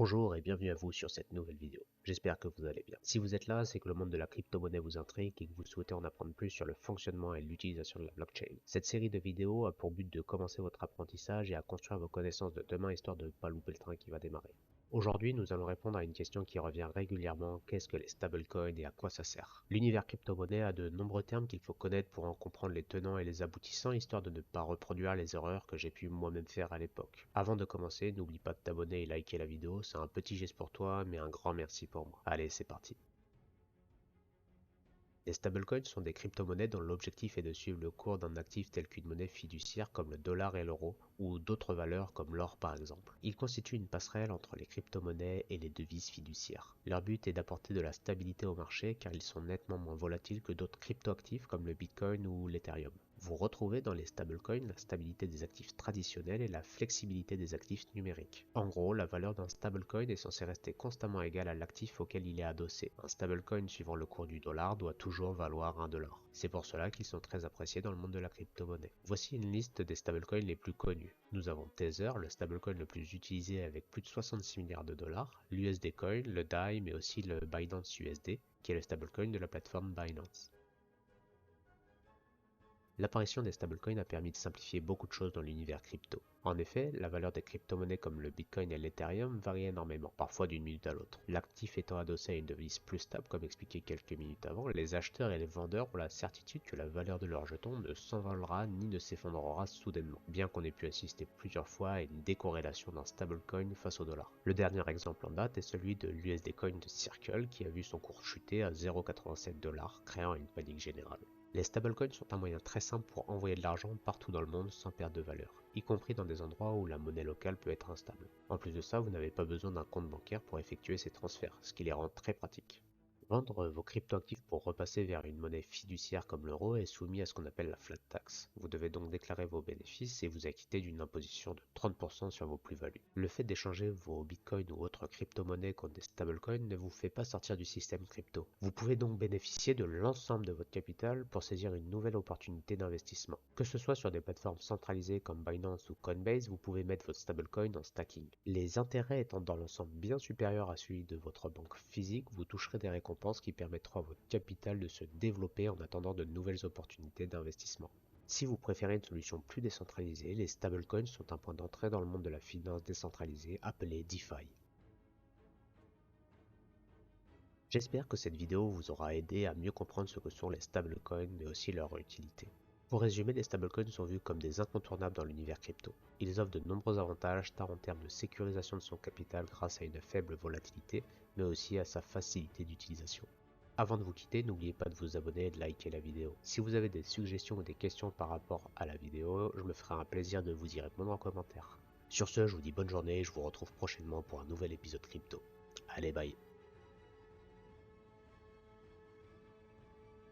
Bonjour et bienvenue à vous sur cette nouvelle vidéo. J'espère que vous allez bien. Si vous êtes là, c'est que le monde de la crypto-monnaie vous intrigue et que vous souhaitez en apprendre plus sur le fonctionnement et l'utilisation de la blockchain. Cette série de vidéos a pour but de commencer votre apprentissage et à construire vos connaissances de demain histoire de ne pas louper le train qui va démarrer. Aujourd'hui, nous allons répondre à une question qui revient régulièrement, qu'est-ce que les stablecoins et à quoi ça sert? L'univers crypto-monnaie a de nombreux termes qu'il faut connaître pour en comprendre les tenants et les aboutissants, histoire de ne pas reproduire les erreurs que j'ai pu moi-même faire à l'époque. Avant de commencer, n'oublie pas de t'abonner et liker la vidéo, c'est un petit geste pour toi, mais un grand merci pour moi. Allez, c'est parti. Les stablecoins sont des crypto-monnaies dont l'objectif est de suivre le cours d'un actif tel qu'une monnaie fiduciaire comme le dollar et l'euro, ou d'autres valeurs comme l'or par exemple. Ils constituent une passerelle entre les crypto-monnaies et les devises fiduciaires. Leur but est d'apporter de la stabilité au marché car ils sont nettement moins volatiles que d'autres crypto-actifs comme le Bitcoin ou l'Ethereum. Vous retrouvez dans les stablecoins la stabilité des actifs traditionnels et la flexibilité des actifs numériques. En gros, la valeur d'un stablecoin est censée rester constamment égale à l'actif auquel il est adossé. Un stablecoin suivant le cours du dollar doit toujours valoir 1 dollar. C'est pour cela qu'ils sont très appréciés dans le monde de la crypto-monnaie. Voici une liste des stablecoins les plus connus. Nous avons Tether, le stablecoin le plus utilisé avec plus de 66 milliards de dollars, l'USD Coin, le DAI, mais aussi le Binance USD, qui est le stablecoin de la plateforme Binance. L'apparition des stablecoins a permis de simplifier beaucoup de choses dans l'univers crypto. En effet, la valeur des crypto-monnaies comme le Bitcoin et l'Ethereum varie énormément, parfois d'une minute à l'autre. L'actif étant adossé à une devise plus stable, comme expliqué quelques minutes avant, les acheteurs et les vendeurs ont la certitude que la valeur de leur jeton ne s'envolera ni ne s'effondrera soudainement, bien qu'on ait pu assister plusieurs fois à une décorrélation d'un stablecoin face au dollar. Le dernier exemple en date est celui de l'USD Coin de Circle qui a vu son cours chuter à 0,87 $, créant une panique générale. Les stablecoins sont un moyen très simple pour envoyer de l'argent partout dans le monde sans perdre de valeur, y compris dans des endroits où la monnaie locale peut être instable. En plus de ça, vous n'avez pas besoin d'un compte bancaire pour effectuer ces transferts, ce qui les rend très pratiques. Vendre vos cryptoactifs pour repasser vers une monnaie fiduciaire comme l'euro est soumis à ce qu'on appelle la flat tax. Vous devez donc déclarer vos bénéfices et vous acquitter d'une imposition de 30% sur vos plus-values. Le fait d'échanger vos bitcoins ou autres crypto-monnaies contre des stablecoins ne vous fait pas sortir du système crypto. Vous pouvez donc bénéficier de l'ensemble de votre capital pour saisir une nouvelle opportunité d'investissement. Que ce soit sur des plateformes centralisées comme Binance ou Coinbase, vous pouvez mettre votre stablecoin en stacking. Les intérêts étant dans l'ensemble bien supérieurs à celui de votre banque physique, vous toucherez des récompenses qui permettront à votre capital de se développer en attendant de nouvelles opportunités d'investissement. Si vous préférez une solution plus décentralisée, les stablecoins sont un point d'entrée dans le monde de la finance décentralisée appelé DeFi. J'espère que cette vidéo vous aura aidé à mieux comprendre ce que sont les stablecoins mais aussi leur utilité. Pour résumer, les stablecoins sont vus comme des incontournables dans l'univers crypto. Ils offrent de nombreux avantages tant en termes de sécurisation de son capital grâce à une faible volatilité, mais aussi à sa facilité d'utilisation. Avant de vous quitter, n'oubliez pas de vous abonner et de liker la vidéo. Si vous avez des suggestions ou des questions par rapport à la vidéo, je me ferai un plaisir de vous y répondre en commentaire. Sur ce, je vous dis bonne journée et je vous retrouve prochainement pour un nouvel épisode crypto. Allez, bye!